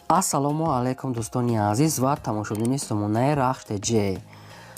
ассалому алайкум дӯстони азиз ва тамошобини сомонаи RAHSH TJ.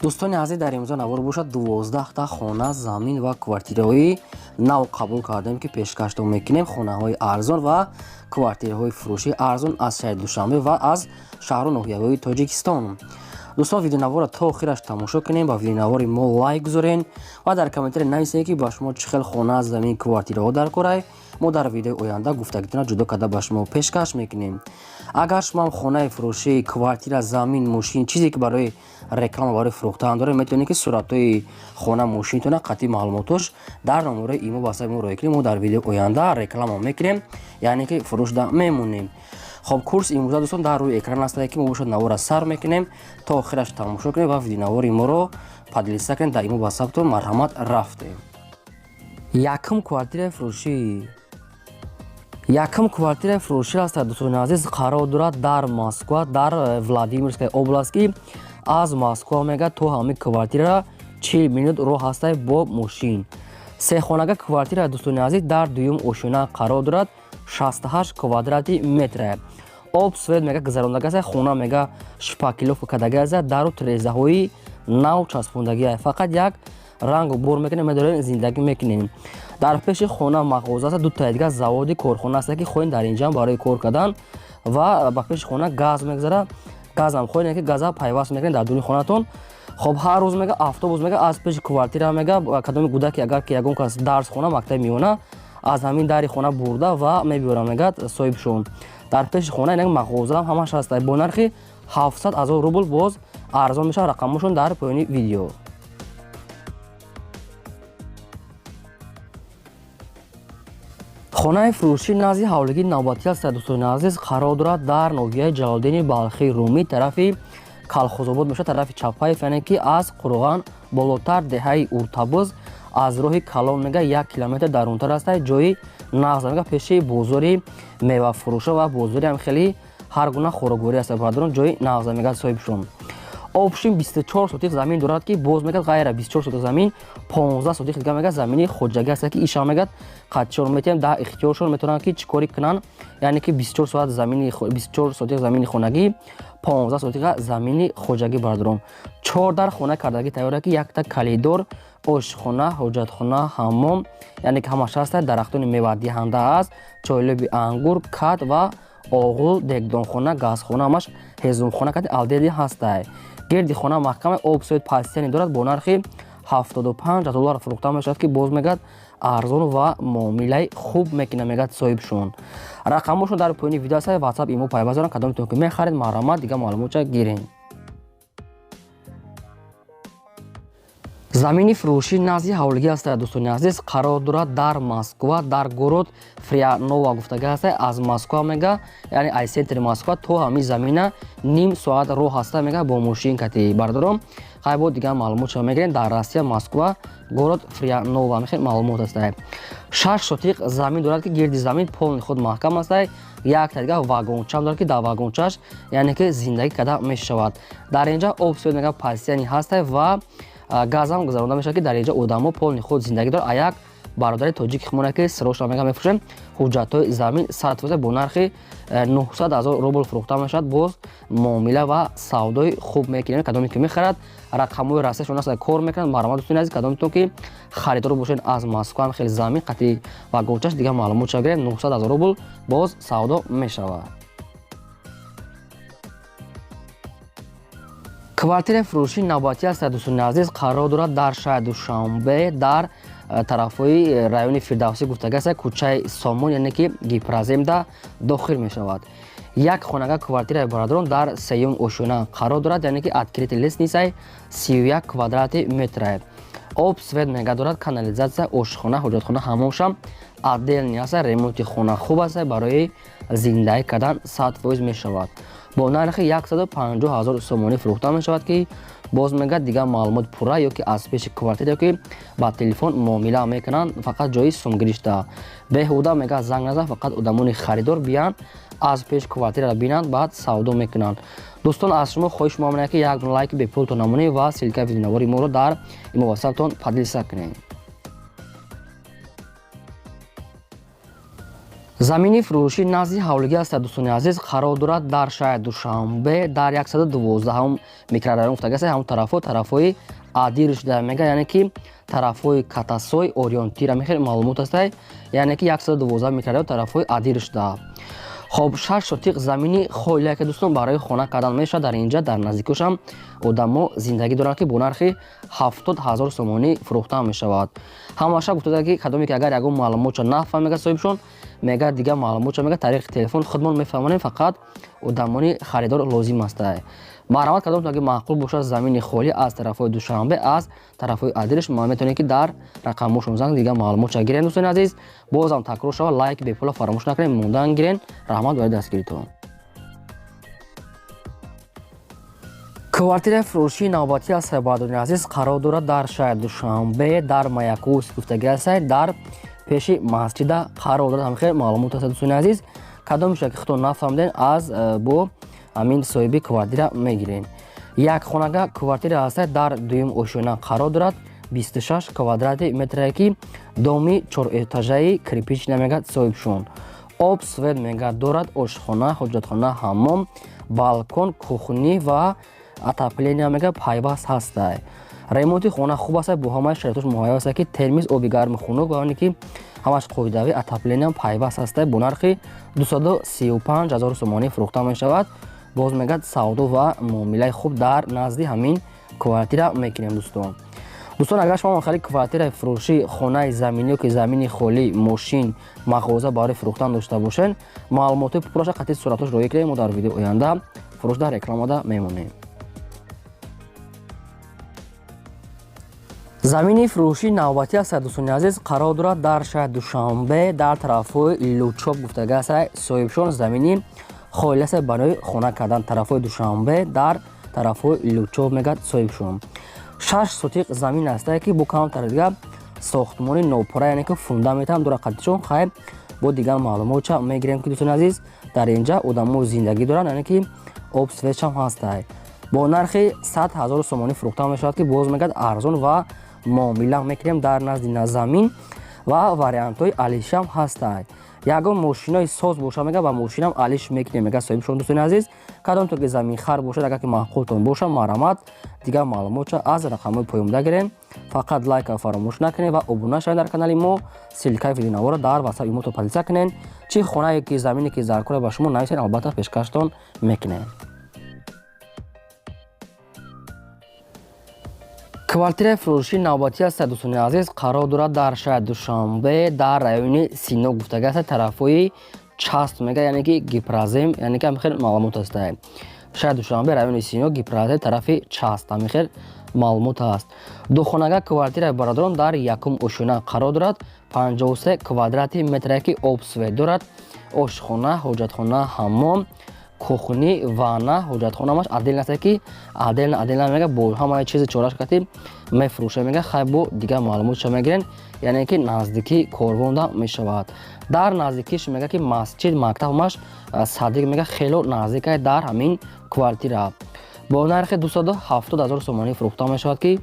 дӯстони азиз, дар имрӯза навор бошад 12 хона, замин ва квартираҳои нав қабул кардем ки пешкашдо мекунем. Хонаҳои арзон ва квартираҳои фурӯши арзон аз шаҳри Душанбе ва аз Шахру Нохияхои Тоҷикистон. дӯстон, видеонавора то охираш тамошо кунем, ба видеонавори мо лайк гузорен ва дар комментари нависед ки ба шумо чӣ хел хона, замин, квартираҳо даркорай. мо дар видеои оянда гуфтагитона ҷудо карда ба шумо пешкаш мекунем. агар шумо хонаи фурӯшӣ, квартира, замин, мошин, чизе ки барои реклама, барои фурӯхтан доред, метавонед ки суратҳои хона, мошинтона, қатъи маълумотош дар номераи имо ба саи мо роя кунед. мо дар видеои оянда реклама мекунем, яъне ки фурӯшда мемонем. хоб, курс имрӯза дӯстон дар рӯи экран ҳастад ки мо бошад навора сар мекунем. То охираш тамошо кунед ва видеонавори моро падлиса кунед. Дар имо ба сабтон марҳамат рафтем. Якум квартираи фурӯшӣ. Якум квартираи фурӯшӣ ҳастад дӯстони азиз, қарор дорад дар Москва, дар Владимирская област ки аз Москва мега то ҳамин квартира 40 минут роҳ ҳастай бо мошин. Сехонага квартира дӯстони азиз дар дуюм ошина қарор дорад, 68 квадрати метр. об свет мега гузарондагааст, хона мега шпакиловка кардагааст, дару тирезаҳои нав часпондагиаст. фақат як рангу бор мекунем, медорем зиндагӣ мекунем. дар пеши хона мағоза аст, дута дига заводи корхона аст ки хоин дар инҷа барои кор кардан ва ба пеши хона газ мегзара. газам хоин ки газа пайваст мекунем дар дуни хонатон. хоб, ҳар рӯз мега автобус мега аз пеши квартира мега кадоми гудаки агар ки ягон кас дарс хона мактаб меёна, аз ҳамин дари хона бурда ва мебиёра мега соҳибшон. дар пеши хона ин мағоза ҳамаш ҳаст бо нархи 700 000 рубл. боз арзон мешавад. рақамошон дар поёни видео. хонаи фурӯшӣ назди ҳавлигии навбатӣ аст дӯстони азиз, қарор дорад дар ноҳияи Ҷалолиддини Балхи Румӣ, тарафи Калхозобод мешавад, тарафи чапаи яъне ки аз Қурған болотар деҳаи Уртабуз аз роҳи Калон мега 1 километр дарунтар аст. ҷои нағз мега пеши бозори мевафурӯша ва бозори ҳам хеле ҳар гуна хӯрокворӣ аст. бардорон ҷои нағз мега соҳибшон. обшин 24 сотиқ замин дорад ки боз мегад ғайра 24 сотиқ замин 15 сотиқ дига мегад замини хоҷагӣ аст ки иша мегад қатъчиён метем дар ихтиёршон метавонанд ки чӣ кори кунанд, яъне ки 24 сотиқ замини хонагӣ 15 сотиқа замини хоҷагӣ бардорон. 4 дар хона кардагӣ тайёр ки якта калидор, ошхона, ҳоҷатхона, ҳаммом, яъне ки ҳамаш аст, дарахтони мевадиҳанда аст, чойлоби ангур, кат ва оғул, дегдонхона, газхона, ҳамаш ҳезумхона кати алдеди ҳастай. гирди хона маҳкаме об соид пастияни дорад, бо нархи $75 фурӯхта мешавад ки боз мегад арзон ва муомилаи хуб мекуна мегад соҳибшон. рақамошон дар поёни видео аст. ватсап имо пайваст доранд, кадомитон ки мехаред марҳамат дига маълумота гирен. замини фурӯшӣ назди ҳавлигӣ аст дӯстони азиз, қарор дорад дар Москва, дар город Фриянова гуфтагааст. аз Москва мега, яъне аз центри Москва то ҳамин замина ним соат роҳ аст мега бо мошин кати бардорон. қайбо дига маълумот шумо мегирем. дар Россия, Москва, город Фриянова мехел маълумот аст. 6 сотиқ замин дорад ки гирди замин полни худ маҳкам аст. якта дига вагончам дорад ки дар вагончаш яъне ки зиндагӣ карда мешавад. дар инҷа об соид мега пастияни ҳаст ва газам гузаронда мешавад ки дар инҷа одамо полни худ зиндагӣ дорад. а як бародари тоҷики хмона ки сироша мега мефурӯшем ҳуҷҷатҳои замин сартфота бо нархи 900 000 рубл фурӯхта мешавад. боз муомила ва савдои хуб мекунем. кадоме ки мехарад рақамҳои расмияшон аст, кор мекунанд. марҳамат дӯстони азиз, кадометон ки харидор бошед аз Москва хеле замин қатъи вагончаш дига маълумот шава гирем. 900 000 рубл боз савдо мешавад. квартираи фурӯшӣ навбатӣ аст дӯстони азиз, қарор дорад дар шаҳри Душанбе, дар тарафҳои райони Фирдавсӣ гуфтагааст, кӯчаи сомон, яъне ки гипраземда дохил мешавад. як хонага квартираи бардорон дар сеюм ошона қарор дорад, яъне ки откритый лестницаи 31 квадрати метр. об свет мега дорад, канализатсия, ошхона, ҳоҷатхона, ҳаммомшам отделни аст. ремонти хона хуб аст, барои зиндагӣ кардан 100% мешавад. бо нархи 150 000 сомонӣ фурӯхта мешавад ки боз мегад дига маълумот пурра ё ки аз пеши квартира ё ки ба телефон муомила мекунанд. фақат ҷои сумгиришта беҳуда мега занг назан, фақат одамони харидор биянд аз пеш квартира бинанд, баъд савдо мекунанд. дӯстон, аз шумо хоҳиш меомадам ки як лайки бепултон намонед ва силка видеонавори моро дар имо васаптон падлиса кунед. замини фурӯшӣ назди ҳавлигӣ аст дӯстони азиз қарор дорад дар шаҳри Душанбе дар 112 микрорайон гуфтагааст ҳамон тарафҳои адирш мега яъне ки тарафҳои катасой орионтира мехел маълумот аст яъне ки 112 микрорайон тарафҳои адирш да хоб 6 сотиқ замини холия ки дӯстон барои хона кардан мешавад дар инҷа дар наздикошам одамо зиндагӣ доранд ки бо нархи 70 000 сомонӣ фурӯхта мешавад ҳамаша гуфтада ки кадоме ки агар ягон маълумотша нафаҳмега соҳибшон мега дигар маълумотша мега тариқи телефон худмон мефаҳмонем фақат одамони харидор лозим аст марҳамат кадом аги маъқул бошад замини холӣ аз тарафҳои Душанбе аз тарафҳои адирш ма метавонед ки дар рақамошон занг дигар маълумотша гирен дӯстони азиз бозам такрор шава лайки бепула фаромӯш накунед мондан гирен раҳмат барои дастгиритон квартираи фурӯшии навбатӣ аст бардорни азиз қарор дорад дар шаҳри Душанбе дар Маякус гуфтагӣ аст дар пеши масҷида қарор дорад ҳамихел маълумот аст дӯстони азиз кадом мешавад ки худтон нафаҳмиден аз бо амин соҳиби квартира мегирен якхонага квартира аст дар дуюм ошёна қарор дорад 26 квадрати метре ки доми 4 этажаи кирпична мега соҳибшон об свет мега дорад ошхона ҳоҷатхона ҳаммом балкон кухни ва отопления мега пайваст ҳаст ремонти хона хуб аст бо ҳамаи шароитош муҳайё аст ки термиз оби гарми хунук ва оне ки ҳамаш қоидави отопления пайваст аст бо нархи 235 000 сомонӣ фурӯхта мешавад боз мегад савдо ва муомилаи хуб дар назди ҳамин квартира мекунем дӯстон агар шумо мехоҳед квартираи фурӯшӣ хонаи заминӣ ки замини холӣ мошин мағоза барои фурӯхтан дошта бошед маълумоти пурраша қатъи суратош роя кунед мо дар видеои оянда фурӯшда рекламада мемонем замини фурӯшии навбатӣ аст дӯстони азиз қарор дорад дар шаҳри Душанбе дар тарафҳои лучоб гуфтагӣ аст соҳибшон замини холӣ аст барои хона кардан тарафҳои Душанбе дар тарафҳои лучоб мегад соҳибшон 6 сотиқ замин аст ки бо камтар дига сохтмони нопара яъне ки фундаментам дорад қаддишон хайр бо дигар маълумотша мегирем ки дӯстони азиз дар инҷа одамо зиндагӣ доранд яъне ки об светшам ҳаст бо нархи 100 000 сомонӣ фурӯхта мешавад ки боз мегад арзон ва муомила мекунем дар назди назамин ва вариантҳои алишам ҳастанд ягон мошинои соз боша мега ба мошинам алиш мекунем мега соҳибшон дӯстони азиз кадомто ки заминхар бошад агар ки маъқултон боша марҳамат дигар маълумотша аз рақамҳои поёмда гирем фақат лайка фаромӯш накунед ва обуна шавед дар канали мо силкаи видеонавора дар васаби мо то подписа кунед чӣ хонае ки замине ки заркора ба шумо нависед албатта пешкаштон мекунем квартираи фурӯшии навбатӣ аст дӯстони азиз қарор дорад дар шаҳри Душанбе дар райони Сино гуфтагӣ аст тарафҳои част мега яъне ки гипразем яъне ки ҳамихел маълумот аст шаҳри Душанбе райони Сино гипразем тарафи част ҳамихел маълумот аст духонага квартираи бародарон дар якум ошӯна қарор дорад 53 квадрати метре ки об свет дорад ошхона ҳоҷатхона ҳаммом кухни ванна ҳоҷатхонамаш адел аст ки адел мега бо ҳамаи чизи чорашкати мефурӯша мега хай бо дигар маълумотша мегирен яъне ки наздики корвонда мешавад дар наздикиш мега ки масҷид мактабамаш садиқ мега хело наздикай дар ҳамин квартира бо нархи 270 000 сомонӣ фурӯхта мешавад ки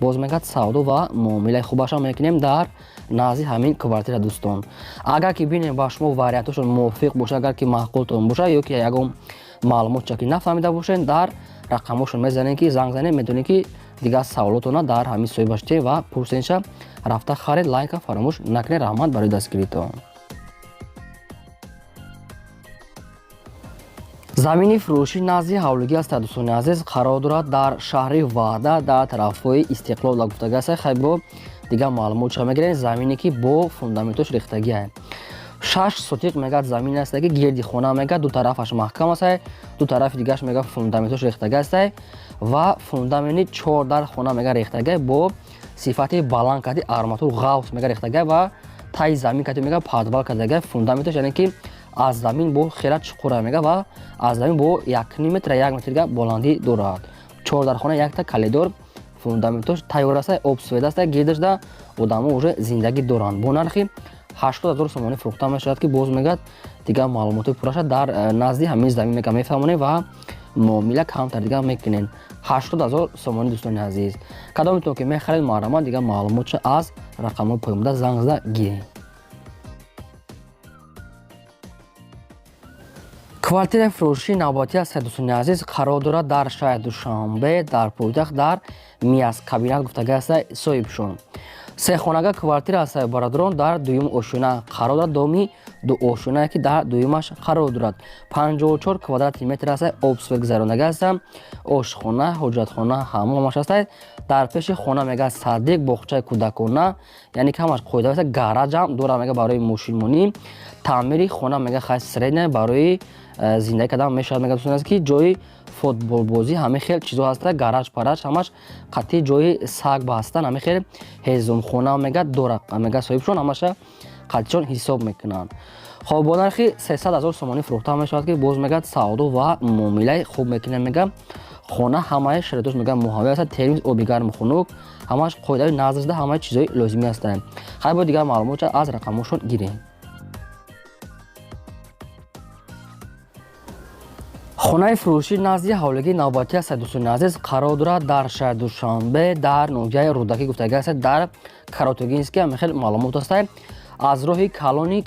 боз мегад савдо ва муомилаи хубаша мекунем дар назди ҳамин квартира дӯстон агар ки бинем ба шумо вариантошон мувофиқ боша агар ки маъқултон боша ё ки ягон маълумотша ки нафаҳмида бошед дар рақамошон мезанед ки занг занед метавонед ки дигар саволотона дар ҳамин соҳибаш тем ва пурсенша рафта харед лайка фаромӯш накунед раҳмат барои дастгиритон замини фурӯшӣ назди ҳавлигӣ аст дӯстони азиз қарор дорад дар шаҳри Ваъда дар тарафҳои Истиқлол гуфтагӣ аст хай бо дигар маълумотша мегирем замине ки бо фундаментош рехтагӣ 6 сотиқ мегад замин аст ки гирди хона мега ду тарафаш маҳкам аст ду тарафи дигараш мега фундаментош рехтагӣ аст ва фундамени 4 дар хона мега рехтагӣ бо сифати баланд кади арматур ғавс мега рехтагӣ ва таи замин кади мега падвал кардагӣ фундаментош яъне ки аз замин бо хела чуқура мега ва аз замин бо 1 метр 1 метрга боландӣ дорад 4 дар хона якта калидор фундаментош тайёр аст об свет аст гирдашда одамо уже зиндагӣ доранд бо нархи 80 000 сомонӣ фурӯхта мешавад ки боз мегад дигар маълумоти пурраша дар назди ҳамин замин мега мефаҳмонем ва муомила камтар дигар мекунем 80 000 сомонӣ дӯстони азиз кадомитон ки мехаред марҳамат дигар маълумотша аз рақамҳои поёмда занг зада гирем квартираи фурӯшии навбатӣ аз достони азиз қарор дорад дар шаҳри Душанбе дар пойтахт дар мияз-кабинат гуфтага аст соҳибшон. Сехонага квартира аст бародарон дар дуюм ошуна қарор дорад. доми ду ошунае ки дар дуюмаш қарор дорад. 54 квадрати метр аст. обсвет гузаронага аст. ошхона, ҳоҷатхона, ҳамомаш аст. дар пеши хона мега садик боғчаи кӯдакона, яъне ки ҳамаш қоида аст. гараҷам дорад мега барои мошинмонӣ. таъмири хона мега хайс средне барои зиндагӣ кардан мешавад мега дӯстон аст ки ҷои футболбозӣ ҳамин хел чизо ҳаст. гараж параж ҳамаш қатъи ҷои саг бастан ҳамин хел ҳезумхона мега дорад мега соҳибшон ҳамаша қатъичон ҳисоб мекунанд. хоб бо нархи 300 000 сомонӣ фурӯхта мешавад ки боз мега саъоду ва муомилаи хуб мекунад мега хона ҳамаи шароитош мега муҳайё аст. термиз оби гарму хунук ҳамаш қоидаи назрда ҳамаи чизои лозимӣ ҳастанд. хай бо дигар маълумота аз рақамошон гирем. хонаи фурӯшӣ назди ҳавлигии навбатӣ аст дӯстони азиз қарор дорад дар шаҳри Душанбе дар ноҳияи рӯдакӣ гуфтага аст дар Каротогинский. ҳамин хел маълумот аст. аз роҳи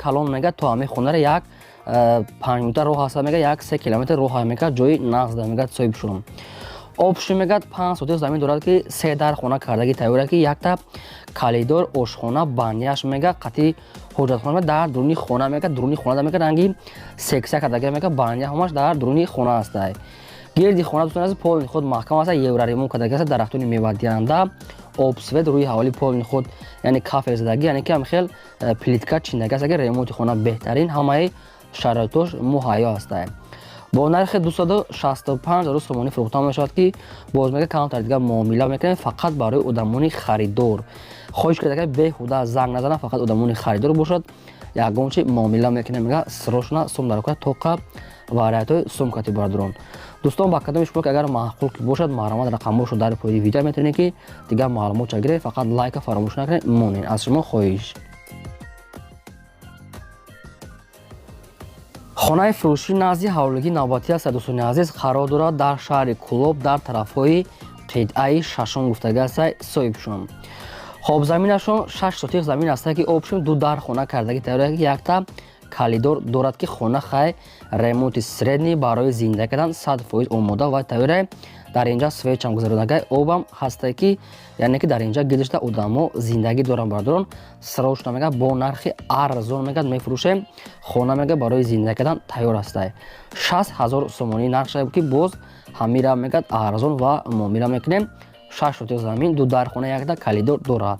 калон мега то ҳамин хонаро як 5 минута роҳ аст мега як 3 километр роҳ мега ҷои нағзда мега соҳибшон. обши мега 5 сотих замин дорад ки 3 дар хона кардаги тайёра ки якта калидор ошхона баняш мега қатъи ҳоҷатхона дар дуруни хона мега дуруни хона мега ранги сексия кардаги мега баня ҳамаш дар дуруни хона аст. гирди хона дӯстон аст полни худ маҳкам аст. евраримон кардаги аст. дарахтони мевадиҳанда обсвет рӯи ҳаволи полни худ яъне кафе задаги яъне ки ҳамин хел плитка чиндаги аст. ремонти хона беҳтарин ҳамаи шароитош муҳайё аст. бо нархи 265 000 сомонӣ фурӯхта мешавад ки боз мега камтар дигар муомила мекунем фақат барои одамони харидор. хоҳиш кардаги беҳуда занг назанам фақат одамони харидор бошад. ягон чи муомила мекунем мега срочно сум дарока тоқа вариантҳои сумкати бародарон. дӯстон ба кадоми шумо ки агар маъқул ки бошад маърамат рақамошо дар пои видео метавонед ки дигар маълумота гиред. фақат лайка фаромӯш накунед. монен аз шумо хоҳиш. хонаи фурӯшӣ назди ҳавлигии навбатӣ аст дӯстони азиз қарор дорад дар шаҳри Кӯлоб дар тарафҳои қитъаи шашум гуфтага аст соҳибшон. хоб заминашон 6 сотих замин аст ки обшим ду дар хона кардаги тайёра ки якта калидор дорад ки хона хай ремонти средни барои зинда кардан 100% омода ва тайёра. дар инҷа свечам гузаронагаи обам ҳаста ки яъне ки дар инҷа гидишта одамо зиндагӣ доранд бародарон. срочно мега бо нархи арзон мега мефурӯшем. хона мега барои зинда кардан тайёр аст. 60 000 сомонӣ нарх шавад ки боз ҳамира мега арзон ва муомила мекунем. 6 сотих замин ду дар хона якта калидор дорад.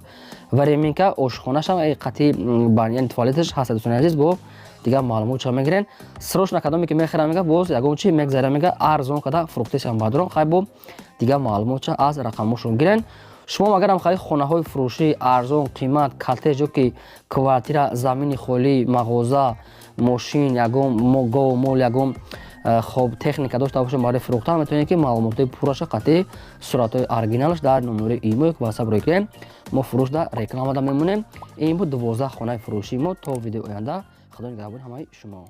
временка ошхонашам қатъи баняни туалеташ ҳаст дӯстони азиз. бо дигар маълумотша мегирен. срочно кадоме ки мехӯрам мега боз ягон чи мегзара мега арзон када фурӯхтесам бародарон. хай бо дигар маълумотша аз рақамошон гирен. шумо агарам хари хонаҳои фурӯшӣ арзон қимат кортеҷ ё ки квартира замини холӣ мағоза мошин ягон гов мол ягон хоб техника дошта бошем барои фурӯхта метавонед ки маълумотои пурраша қатъи суратҳои оригиналаш дар номери имо ки ватсап рӯ мо фурӯшда рекламада мемонем. ин буд 12 хонаи фурӯшии мо. то видеои оянда худо нигаҳбони ҳамаи шумо.